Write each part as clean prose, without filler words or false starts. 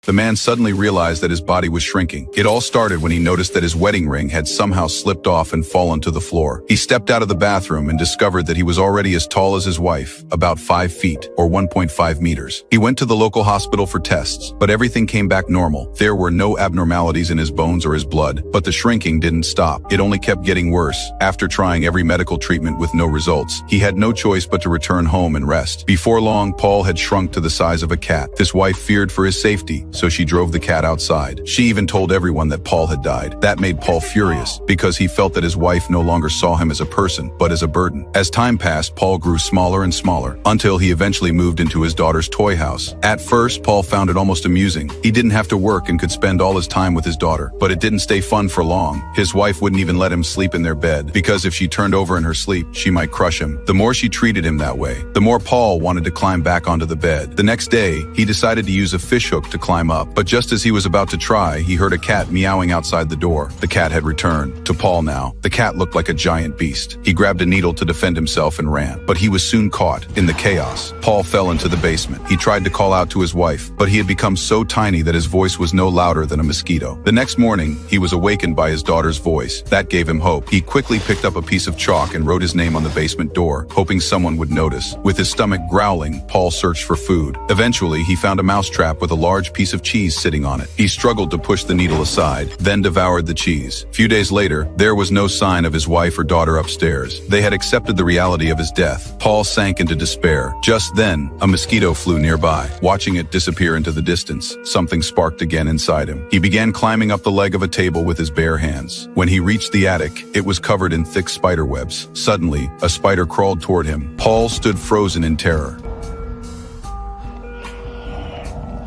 the man suddenly realized that his body was shrinking. It all started when he noticed that his wedding ring had somehow slipped off and fallen to the floor. He stepped out of the bathroom and discovered that he was already as tall as his wife, about 5 feet, or 1.5 meters. He went to the local hospital for tests, but everything came back normal. There were no abnormalities in his bones or his blood, but the shrinking didn't stop. It only kept getting worse. After trying every medical treatment with no results, he had no choice but to return home and rest. Before long, Paul had shrunk to the size of a cat. His wife feared for his safety, so she drove the cat outside. She even told everyone that Paul had died. That made Paul furious, because he felt that his wife no longer saw him as a person, but as a burden. As time passed, Paul grew smaller and smaller, until he eventually moved into his daughter's toy house. At first, Paul found it almost amusing. He didn't have to work and could spend all his time with his daughter, but it didn't stay fun for long. His wife wouldn't even let him sleep in their bed, because if she turned over in her sleep, she might crush him. The more she treated him that way, the more Paul wanted to climb back onto the bed. The next day, he decided to use a fish hook to climb up, but just as he was about to try, he heard a cat meowing outside the door. The cat had returned. To Paul now, the cat looked like a giant beast. He grabbed a needle to defend himself and ran, but he was soon caught in the chaos. Paul fell into the basement. He tried to call out to his wife, but he had become so tiny that his voice was no louder than a mosquito. The next morning, he was awakened by his daughter's voice. That gave him hope. He quickly picked up a piece of chalk and wrote his name on the basement door, hoping someone would notice. With his stomach growling, Paul searched for food. Eventually, he found a mousetrap with a large piece of cheese sitting on it. He struggled to push the needle aside, then devoured the cheese. Few days later, there was no sign of his wife or daughter upstairs. They had accepted the reality of his death. Paul sank into despair. Just then, a mosquito flew nearby. Watching it disappear into the distance, something sparked again inside him. He began climbing up the leg of a table with his bare hands. When he reached the attic, it was covered in thick spider webs. Suddenly, a spider crawled toward him. Paul stood frozen in terror.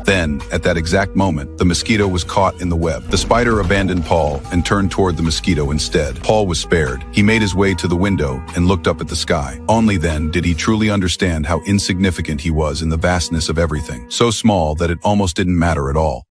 Then, at that exact moment, the mosquito was caught in the web. The spider abandoned Paul and turned toward the mosquito instead. Paul was spared. He made his way to the window and looked up at the sky. Only then did he truly understand how insignificant he was in the vastness of everything, so small that it almost didn't matter at all.